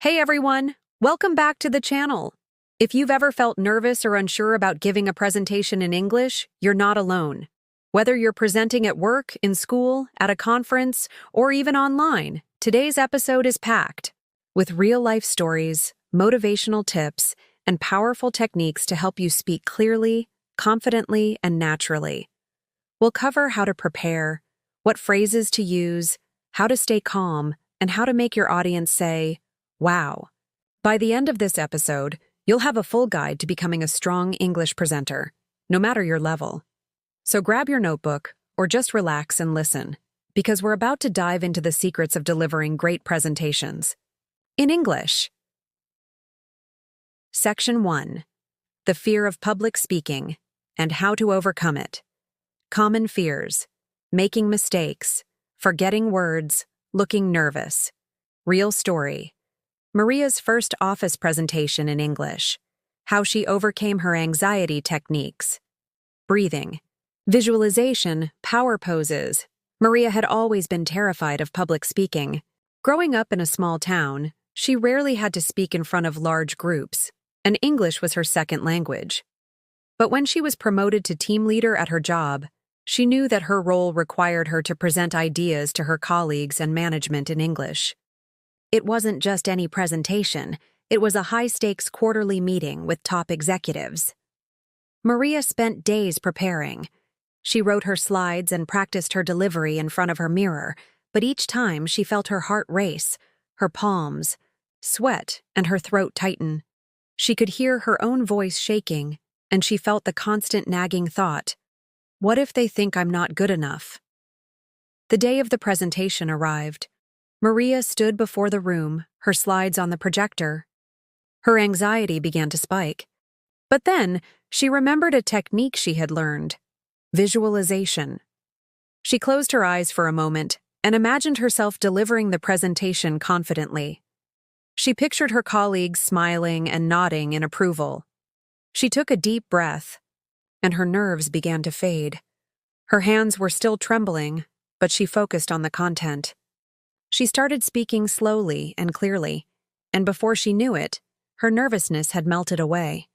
Hey everyone, welcome back to the channel. If you've ever felt nervous or unsure about giving a presentation in English, you're not alone. Whether you're presenting at work, in school, at a conference, or even online, today's episode is packed with real-life stories, motivational tips, and powerful techniques to help you speak clearly, confidently, and naturally. We'll cover how to prepare, what phrases to use, how to stay calm, and how to make your audience say, "Wow." By the end of this episode, you'll have a full guide to becoming a strong English presenter, no matter your level. So grab your notebook or just relax and listen, because we're about to dive into the secrets of delivering great presentations in English. Section 1. The fear of public speaking and how to overcome it. Common fears: making mistakes, forgetting words, looking nervous. Real story: Maria's first office presentation in English. How she overcame her anxiety techniques. Breathing, visualization, power poses. Maria had always been terrified of public speaking. Growing up in a small town, she rarely had to speak in front of large groups, and English was her second language. But when she was promoted to team leader at her job, she knew that her role required her to present ideas to her colleagues and management in English. It wasn't just any presentation, it was a high-stakes quarterly meeting with top executives. Maria spent days preparing. She wrote her slides and practiced her delivery in front of her mirror, but each time she felt her heart race, her palms sweat, and her throat tighten. She could hear her own voice shaking, and she felt the constant nagging thought, "What if they think I'm not good enough?" The day of the presentation arrived. Maria stood before the room, her slides on the projector. Her anxiety began to spike. But then, she remembered a technique she had learned: visualization. She closed her eyes for a moment and imagined herself delivering the presentation confidently. She pictured her colleagues smiling and nodding in approval. She took a deep breath, and her nerves began to fade. Her hands were still trembling, but she focused on the content. She started speaking slowly and clearly, and before she knew it, her nervousness had melted away.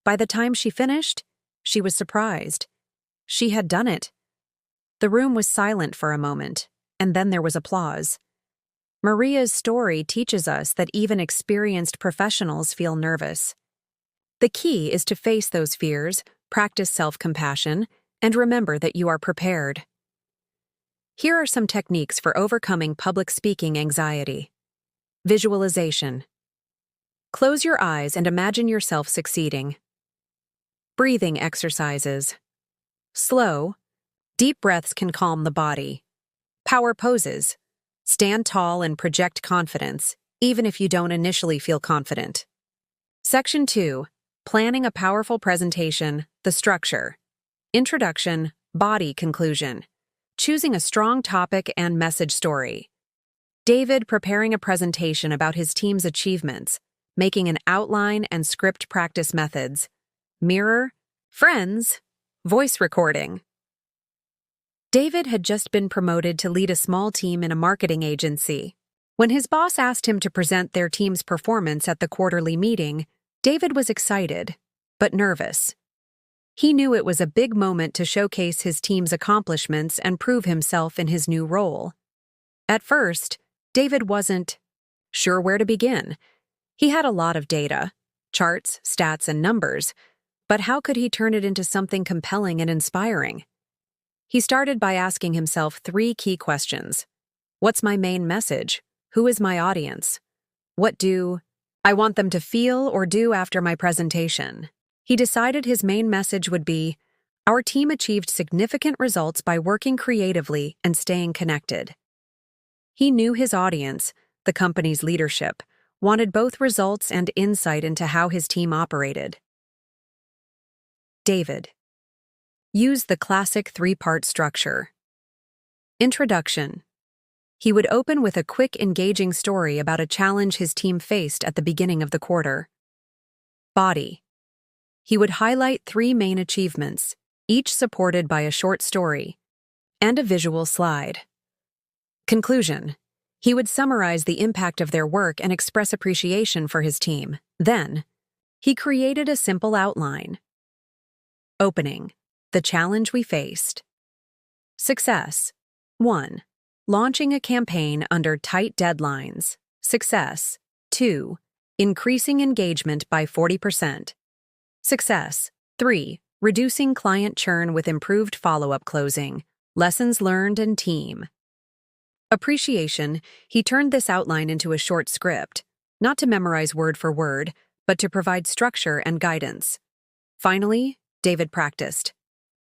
By the time she finished, she was surprised. She had done it. The room was silent for a moment, and then there was applause. Maria's story teaches us that even experienced professionals feel nervous. The key is to face those fears, practice self-compassion, and remember that you are prepared. Here are some techniques for overcoming public speaking anxiety. Visualization. Close your eyes and imagine yourself succeeding. Breathing exercises. Slow, deep breaths can calm the body. Power poses. Stand tall and project confidence, even if you don't initially feel confident. Section 2. Planning a powerful presentation, the structure. Introduction, body, conclusion. Choosing a strong topic and message story. David preparing a presentation about his team's achievements, making an outline and script practice methods. Mirror, friends, voice recording. David had just been promoted to lead a small team in a marketing agency. When his boss asked him to present their team's performance at the quarterly meeting, David was excited, but nervous. He knew it was a big moment to showcase his team's accomplishments and prove himself in his new role. At first, David wasn't sure where to begin. He had a lot of data, charts, stats, and numbers, but how could he turn it into something compelling and inspiring? He started by asking himself 3 key questions. What's my main message? Who is my audience? What do I want them to feel or do after my presentation? He decided his main message would be, "Our team achieved significant results by working creatively and staying connected." He knew his audience, the company's leadership, wanted both results and insight into how his team operated. David. Use the classic 3-part structure. Introduction. He would open with a quick, engaging story about a challenge his team faced at the beginning of the quarter. Body. He would highlight 3 main achievements, each supported by a short story, and a visual slide. Conclusion. He would summarize the impact of their work and express appreciation for his team. Then, he created a simple outline. Opening: the challenge we faced. Success: 1. Launching a campaign under tight deadlines. Success: 2. Increasing engagement by 40%. Success: 3. Reducing client churn with improved follow-up closing. Lessons learned and team. Appreciation: he turned this outline into a short script, not to memorize word for word, but to provide structure and guidance. Finally, David practiced.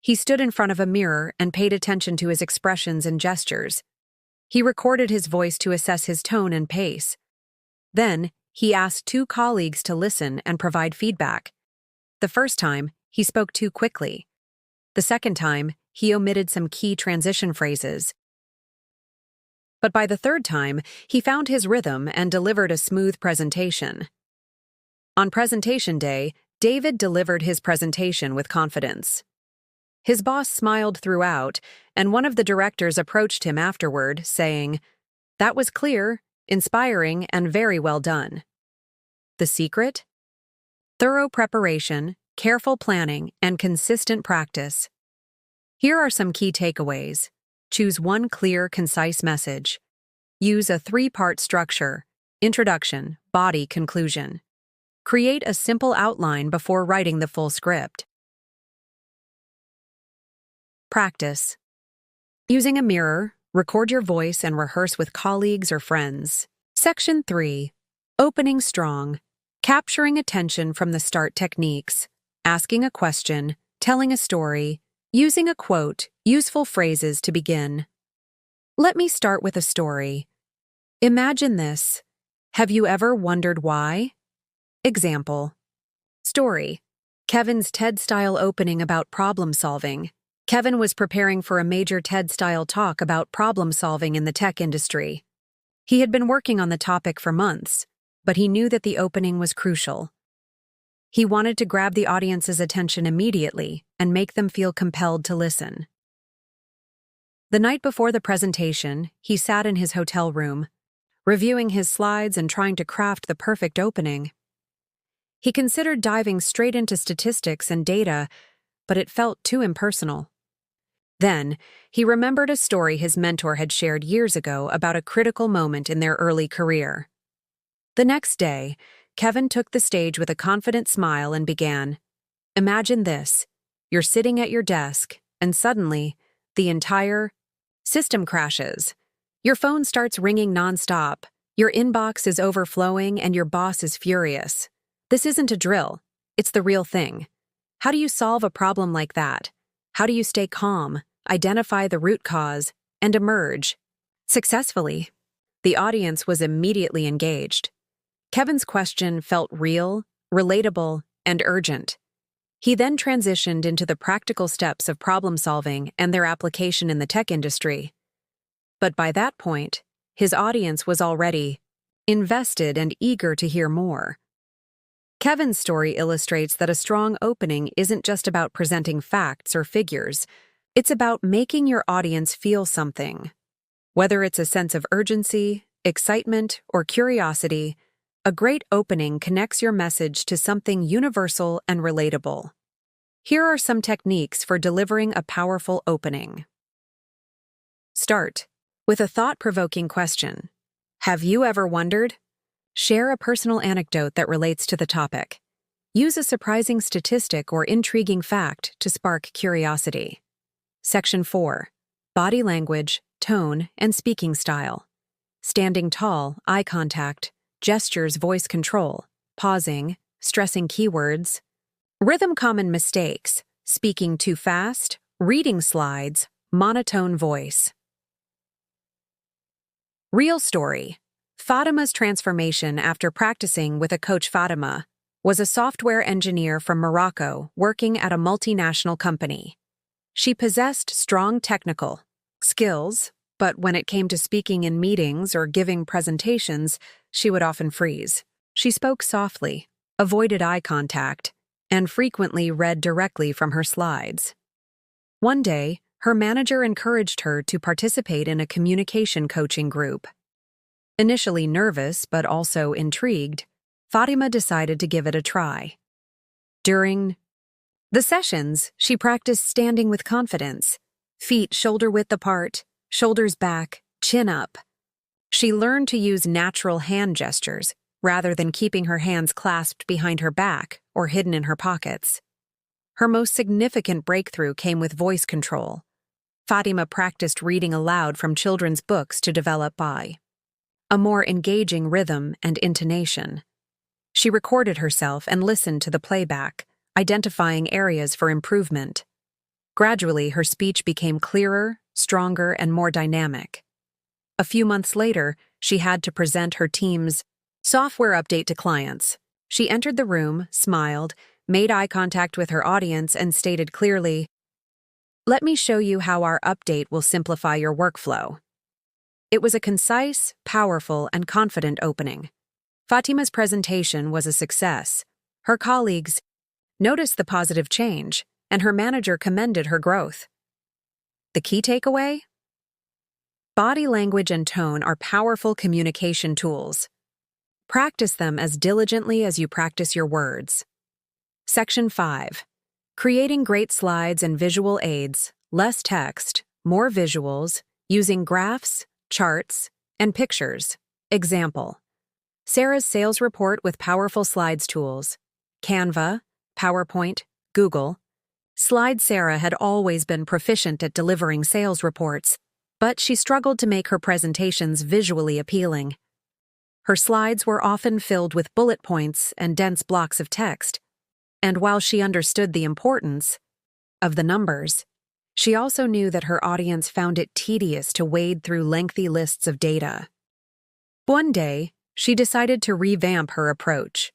He stood in front of a mirror and paid attention to his expressions and gestures. He recorded his voice to assess his tone and pace. Then, he asked 2 colleagues to listen and provide feedback. The first time, he spoke too quickly. The second time, he omitted some key transition phrases. But by the third time, he found his rhythm and delivered a smooth presentation. On presentation day, David delivered his presentation with confidence. His boss smiled throughout, and one of the directors approached him afterward, saying, "That was clear, inspiring, and very well done." The secret? Thorough preparation, careful planning, and consistent practice. Here are some key takeaways. Choose one clear, concise message. Use a 3-part structure: introduction, body, conclusion. Create a simple outline before writing the full script. Practice. Using a mirror, record your voice and rehearse with colleagues or friends. Section 3. Opening strong. Capturing attention from the start techniques. Asking a question, telling a story, using a quote, useful phrases to begin. Let me start with a story. Imagine this. Have you ever wondered why? Example. Story. Kevin's TED-style opening about problem solving. Kevin was preparing for a major TED-style talk about problem solving in the tech industry. He had been working on the topic for months, but he knew that the opening was crucial. He wanted to grab the audience's attention immediately and make them feel compelled to listen. The night before the presentation, he sat in his hotel room, reviewing his slides and trying to craft the perfect opening. He considered diving straight into statistics and data, but it felt too impersonal. Then, he remembered a story his mentor had shared years ago about a critical moment in their early career. The next day, Kevin took the stage with a confident smile and began, "Imagine this. You're sitting at your desk, and suddenly, the entire system crashes. Your phone starts ringing nonstop, your inbox is overflowing, and your boss is furious. This isn't a drill. It's the real thing. How do you solve a problem like that? How do you stay calm, identify the root cause, and emerge successfully?" The audience was immediately engaged. Kevin's question felt real, relatable, and urgent. He then transitioned into the practical steps of problem solving and their application in the tech industry. But by that point, his audience was already invested and eager to hear more. Kevin's story illustrates that a strong opening isn't just about presenting facts or figures. It's about making your audience feel something. Whether it's a sense of urgency, excitement, or curiosity, a great opening connects your message to something universal and relatable. Here are some techniques for delivering a powerful opening. Start with a thought-provoking question. Have you ever wondered? Share a personal anecdote that relates to the topic. Use a surprising statistic or intriguing fact to spark curiosity. Section 4. Body language, tone, and speaking style. Standing tall, eye contact, gestures, voice control, pausing, stressing keywords. Rhythm common mistakes, speaking too fast, reading slides, monotone voice. Real story. Fatima's transformation after practicing with a coach. Fatima was a software engineer from Morocco working at a multinational company. She possessed strong technical skills, but when it came to speaking in meetings or giving presentations, she would often freeze. She spoke softly, avoided eye contact, and frequently read directly from her slides. One day, her manager encouraged her to participate in a communication coaching group. Initially nervous but also intrigued, Fatima decided to give it a try. During the sessions, she practiced standing with confidence, feet shoulder-width apart, shoulders back, chin up. She learned to use natural hand gestures rather than keeping her hands clasped behind her back or hidden in her pockets. Her most significant breakthrough came with voice control. Fatima practiced reading aloud from children's books to develop a more engaging rhythm and intonation. She recorded herself and listened to the playback, identifying areas for improvement. Gradually, her speech became clearer, stronger, and more dynamic. A few months later, she had to present her team's software update to clients. She entered the room, smiled, made eye contact with her audience, and stated clearly, "Let me show you how our update will simplify your workflow." It was a concise, powerful, and confident opening. Fatima's presentation was a success. Her colleagues noticed the positive change, and her manager commended her growth. The key takeaway? Body language and tone are powerful communication tools. Practice them as diligently as you practice your words. Section 5. Creating great slides and visual aids, less text, more visuals, using graphs, charts, and pictures. Example: Sarah's sales report with powerful slides tools. Canva, PowerPoint, Google. Slide Sarah had always been proficient at delivering sales reports, but she struggled to make her presentations visually appealing. Her slides were often filled with bullet points and dense blocks of text, and while she understood the importance of the numbers, she also knew that her audience found it tedious to wade through lengthy lists of data. One day, she decided to revamp her approach.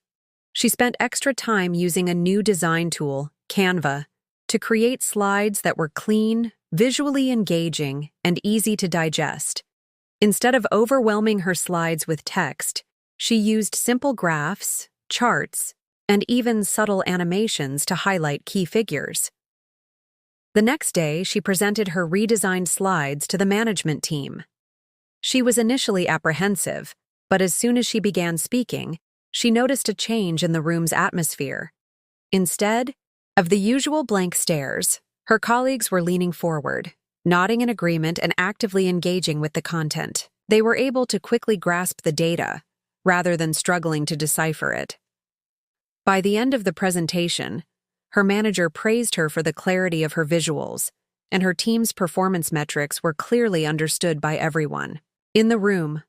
She spent extra time using a new design tool, Canva, to create slides that were clean, visually engaging, and easy to digest. Instead of overwhelming her slides with text, she used simple graphs, charts, and even subtle animations to highlight key figures. The next day, she presented her redesigned slides to the management team. She was initially apprehensive, but as soon as she began speaking, she noticed a change in the room's atmosphere. Instead of the usual blank stares, her colleagues were leaning forward, nodding in agreement and actively engaging with the content. They were able to quickly grasp the data, rather than struggling to decipher it. By the end of the presentation, her manager praised her for the clarity of her visuals, and her team's performance metrics were clearly understood by everyone in the room.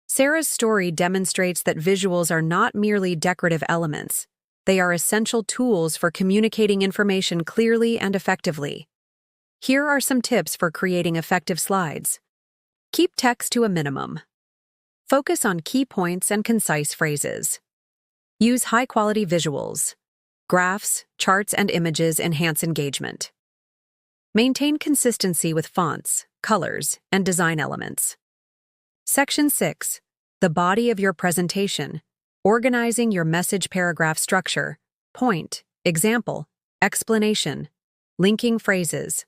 Sarah's story demonstrates that visuals are not merely decorative elements. They are essential tools for communicating information clearly and effectively. Here are some tips for creating effective slides. Keep text to a minimum. Focus on key points and concise phrases. Use high-quality visuals. Graphs, charts, and images enhance engagement. Maintain consistency with fonts, colors, and design elements. Section 6. The body of your presentation. Organizing your message paragraph structure. Point, example, explanation, linking phrases.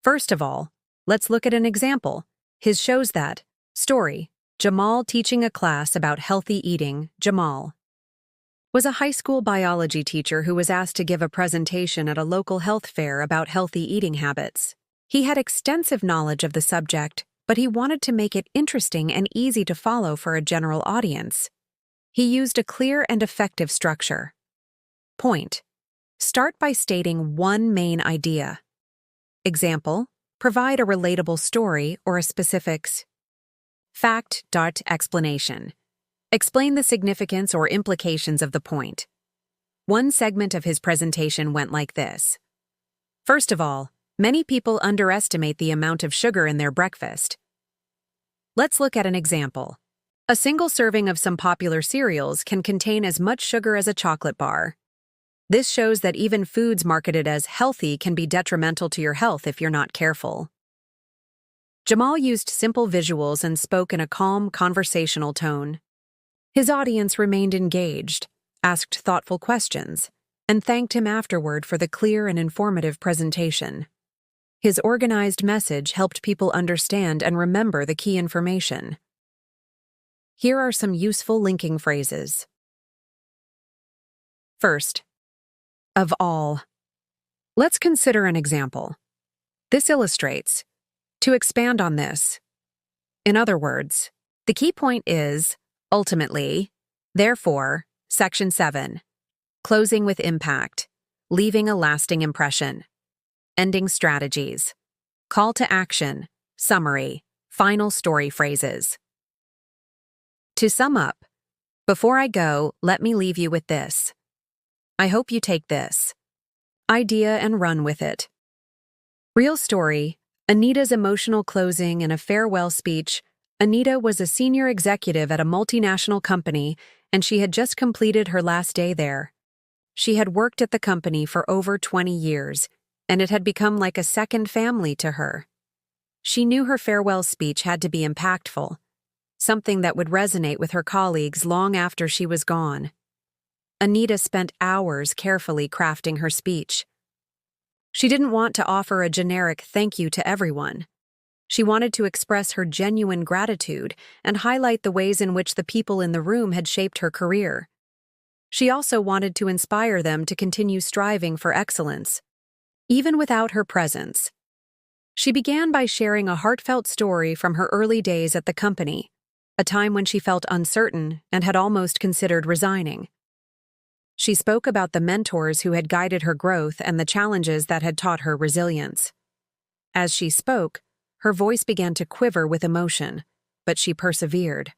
First of all, let's look at an example. His shows that. Story: Jamal teaching a class about healthy eating. Jamal was a high school biology teacher who was asked to give a presentation at a local health fair about healthy eating habits. He had extensive knowledge of the subject, but he wanted to make it interesting and easy to follow for a general audience. He used a clear and effective structure. Point: start by stating one main idea. Example: provide a relatable story or a specifics. Fact. Explanation: explain the significance or implications of the point. One segment of his presentation went like this. First of all, many people underestimate the amount of sugar in their breakfast. Let's look at an example. A single serving of some popular cereals can contain as much sugar as a chocolate bar. This shows that even foods marketed as healthy can be detrimental to your health if you're not careful. Jamal used simple visuals and spoke in a calm, conversational tone. His audience remained engaged, asked thoughtful questions, and thanked him afterward for the clear and informative presentation. His organized message helped people understand and remember the key information. Here are some useful linking phrases. First, of all. Let's consider an example. This illustrates. To expand on this. In other words, the key point is, ultimately, therefore, Section 7. Closing with impact, leaving a lasting impression. Ending strategies. Call to action, summary, final story phrases. To sum up, before I go, let me leave you with this. I hope you take this idea and run with it. Real story, Anita's emotional closing in a farewell speech. Anita was a senior executive at a multinational company, and she had just completed her last day there. She had worked at the company for over 20 years, and it had become like a second family to her. She knew her farewell speech had to be impactful, something that would resonate with her colleagues long after she was gone. Anita spent hours carefully crafting her speech. She didn't want to offer a generic thank you to everyone. She wanted to express her genuine gratitude and highlight the ways in which the people in the room had shaped her career. She also wanted to inspire them to continue striving for excellence, even without her presence. She began by sharing a heartfelt story from her early days at the company, a time when she felt uncertain and had almost considered resigning. She spoke about the mentors who had guided her growth and the challenges that had taught her resilience. As she spoke, her voice began to quiver with emotion, but she persevered.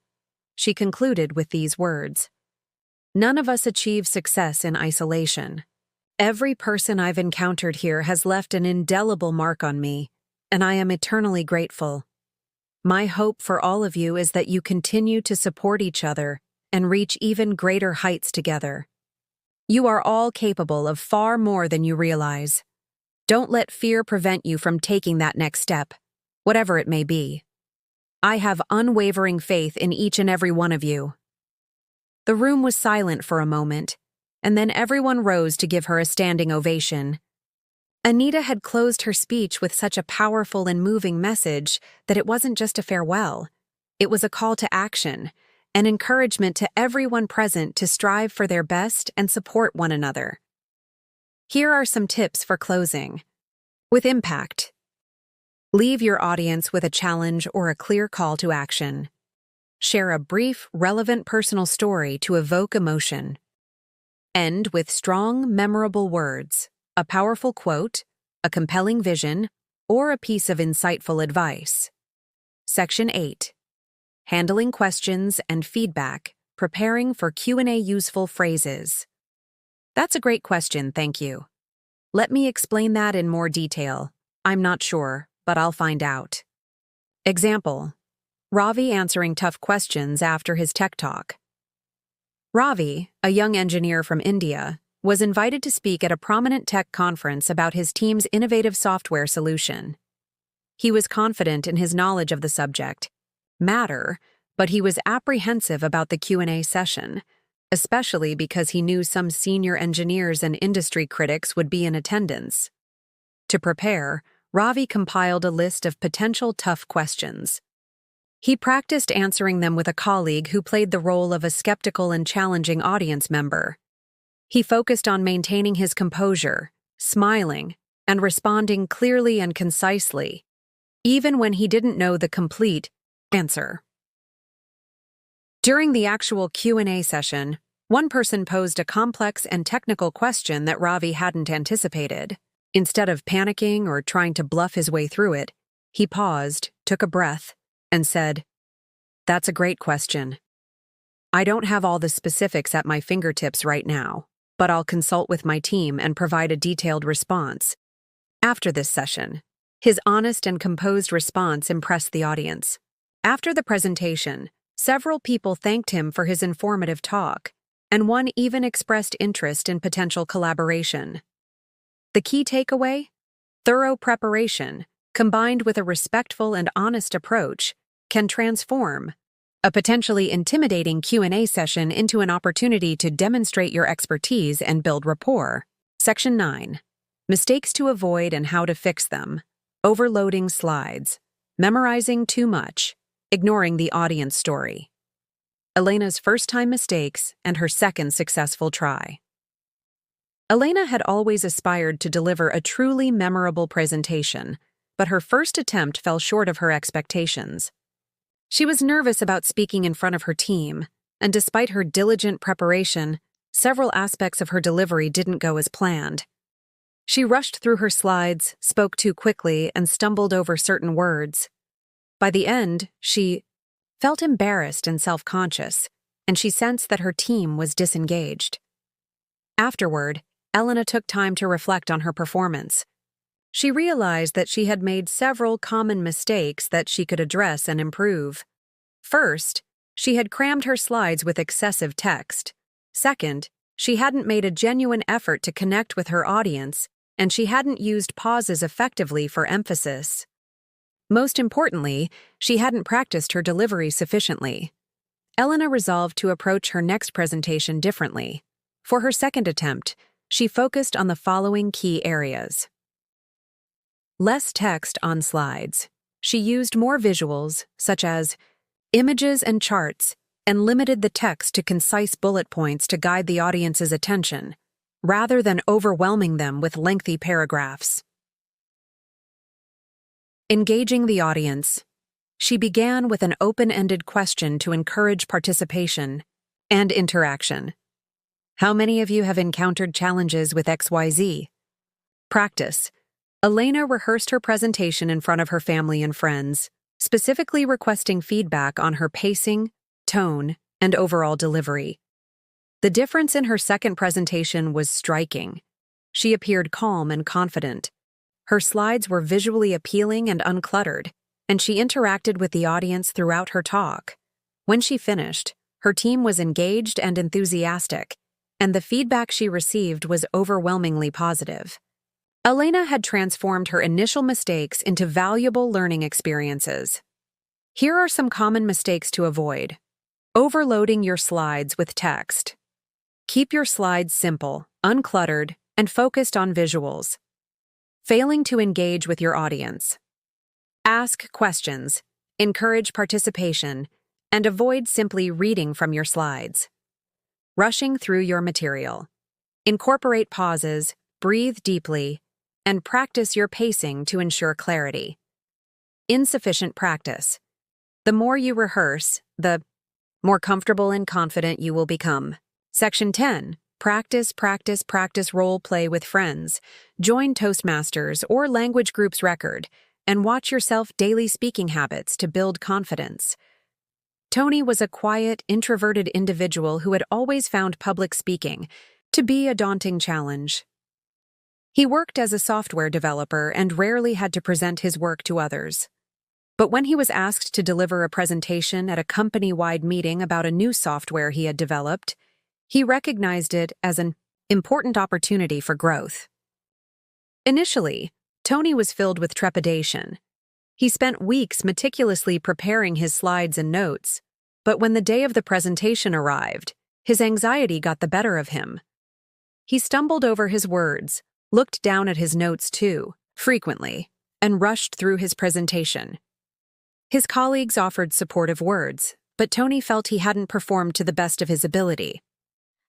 She concluded with these words: "None of us achieve success in isolation. Every person I've encountered here has left an indelible mark on me, and I am eternally grateful. My hope for all of you is that you continue to support each other and reach even greater heights together. You are all capable of far more than you realize. Don't let fear prevent you from taking that next step, whatever it may be. I have unwavering faith in each and every one of you." The room was silent for a moment, and then everyone rose to give her a standing ovation. Anita had closed her speech with such a powerful and moving message that it wasn't just a farewell. It was a call to action, an encouragement to everyone present to strive for their best and support one another. Here are some tips for closing. With impact. Leave your audience with a challenge or a clear call to action. Share a brief, relevant personal story to evoke emotion. End with strong, memorable words, a powerful quote, a compelling vision, or a piece of insightful advice. Section 8. Handling questions and feedback, preparing for Q&A useful phrases. That's a great question, thank you. Let me explain that in more detail. I'm not sure, but I'll find out. Example: Ravi answering tough questions after his tech talk. Ravi, a young engineer from India, was invited to speak at a prominent tech conference about his team's innovative software solution. He was confident in his knowledge of the subject matter, but he was apprehensive about the Q&A session, especially because he knew some senior engineers and industry critics would be in attendance. To prepare, Ravi compiled a list of potential tough questions. He practiced answering them with a colleague who played the role of a skeptical and challenging audience member. He focused on maintaining his composure, smiling, and responding clearly and concisely, even when he didn't know the complete answer. During the actual Q&A session, one person posed a complex and technical question that Ravi hadn't anticipated. Instead of panicking or trying to bluff his way through it, he paused, took a breath, and said, "That's a great question. I don't have all the specifics at my fingertips right now, but I'll consult with my team and provide a detailed response." After this session, his honest and composed response impressed the audience. After the presentation, several people thanked him for his informative talk, and one even expressed interest in potential collaboration. The key takeaway? Thorough preparation, combined with a respectful and honest approach, can transform a potentially intimidating Q&A session into an opportunity to demonstrate your expertise and build rapport. Section 9. Mistakes to avoid and how to fix them. Overloading slides. Memorizing too much. Ignoring the audience story. Elena's first-time mistakes and her second successful try. Elena had always aspired to deliver a truly memorable presentation, but her first attempt fell short of her expectations. She was nervous about speaking in front of her team, and despite her diligent preparation, several aspects of her delivery didn't go as planned. She rushed through her slides, spoke too quickly, and stumbled over certain words. By the end, she felt embarrassed and self-conscious, and she sensed that her team was disengaged. Afterward, Elena took time to reflect on her performance. She realized that she had made several common mistakes that she could address and improve. First, she had crammed her slides with excessive text. Second, she hadn't made a genuine effort to connect with her audience, and she hadn't used pauses effectively for emphasis. Most importantly, she hadn't practiced her delivery sufficiently. Elena resolved to approach her next presentation differently. For her second attempt, she focused on the following key areas. Less text on slides. She used more visuals, such as images and charts, and limited the text to concise bullet points to guide the audience's attention, rather than overwhelming them with lengthy paragraphs. Engaging the audience. She began with an open-ended question to encourage participation and interaction. How many of you have encountered challenges with XYZ? Practice. Elena rehearsed her presentation in front of her family and friends, specifically requesting feedback on her pacing, tone, and overall delivery. The difference in her second presentation was striking. She appeared calm and confident. Her slides were visually appealing and uncluttered, and she interacted with the audience throughout her talk. When she finished, her team was engaged and enthusiastic, and the feedback she received was overwhelmingly positive. Elena had transformed her initial mistakes into valuable learning experiences. Here are some common mistakes to avoid. Overloading your slides with text. Keep your slides simple, uncluttered, and focused on visuals. Failing to engage with your audience. Ask questions, encourage participation, and avoid simply reading from your slides. Rushing through your material. Incorporate pauses, breathe deeply, and practice your pacing to ensure clarity. Insufficient practice. The more you rehearse, the more comfortable and confident you will become. Section 10. Practice, practice, practice role play with friends. Join Toastmasters or language groups record, and watch yourself daily speaking habits to build confidence. Tony was a quiet, introverted individual who had always found public speaking to be a daunting challenge. He worked as a software developer and rarely had to present his work to others. But when he was asked to deliver a presentation at a company-wide meeting about a new software he had developed, he recognized it as an important opportunity for growth. Initially, Tony was filled with trepidation. He spent weeks meticulously preparing his slides and notes, but when the day of the presentation arrived, his anxiety got the better of him. He stumbled over his words, looked down at his notes too, frequently, and rushed through his presentation. His colleagues offered supportive words, but Tony felt he hadn't performed to the best of his ability.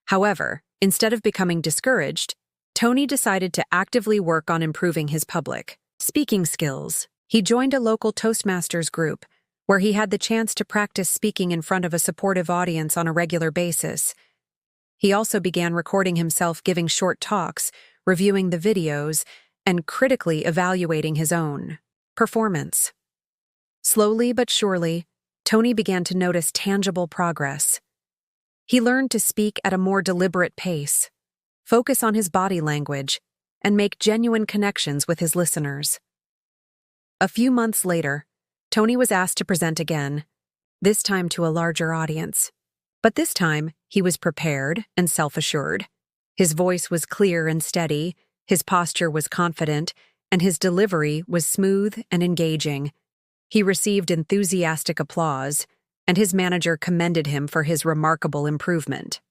However, instead of becoming discouraged, Tony decided to actively work on improving his public speaking skills. He joined a local Toastmasters group, where he had the chance to practice speaking in front of a supportive audience on a regular basis. He also began recording himself giving short talks, reviewing the videos, and critically evaluating his own performance. Slowly but surely, Tony began to notice tangible progress. He learned to speak at a more deliberate pace, focus on his body language, and make genuine connections with his listeners. A few months later, Tony was asked to present again, this time to a larger audience. But this time, he was prepared and self-assured. His voice was clear and steady, his posture was confident, and his delivery was smooth and engaging. He received enthusiastic applause, and his manager commended him for his remarkable improvement.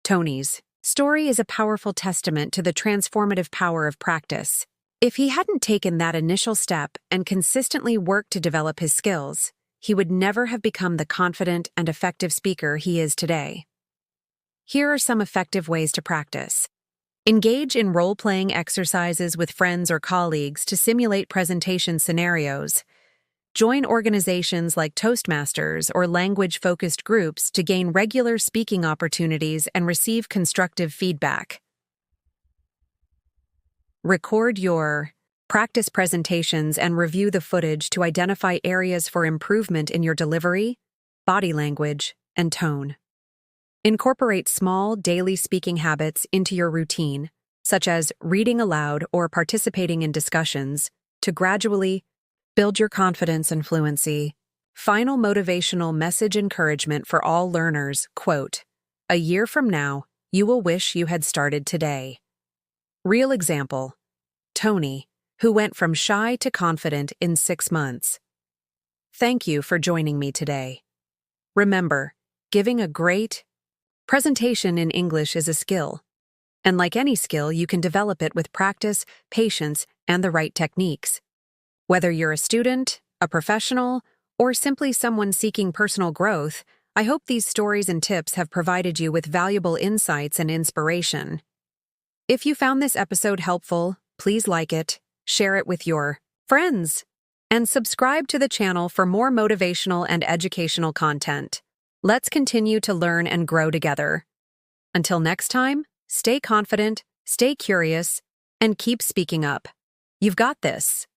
Tony's story is a powerful testament to the transformative power of practice. If he hadn't taken that initial step and consistently worked to develop his skills, he would never have become the confident and effective speaker he is today. Here are some effective ways to practice. Engage in role-playing exercises with friends or colleagues to simulate presentation scenarios. Join organizations like Toastmasters or language-focused groups to gain regular speaking opportunities and receive constructive feedback. Record your practice presentations and review the footage to identify areas for improvement in your delivery, body language, and tone. Incorporate small daily speaking habits into your routine, such as reading aloud or participating in discussions, to gradually build your confidence and fluency. Final motivational message encouragement for all learners, quote, "A year from now, you will wish you had started today." Real example, Tony, who went from shy to confident in 6 months. Thank you for joining me today. Remember, giving a great presentation in English is a skill. And like any skill, you can develop it with practice, patience, and the right techniques. Whether you're a student, a professional, or simply someone seeking personal growth, I hope these stories and tips have provided you with valuable insights and inspiration. If you found this episode helpful, please like it, share it with your friends, and subscribe to the channel for more motivational and educational content. Let's continue to learn and grow together. Until next time, stay confident, stay curious, and keep speaking up. You've got this.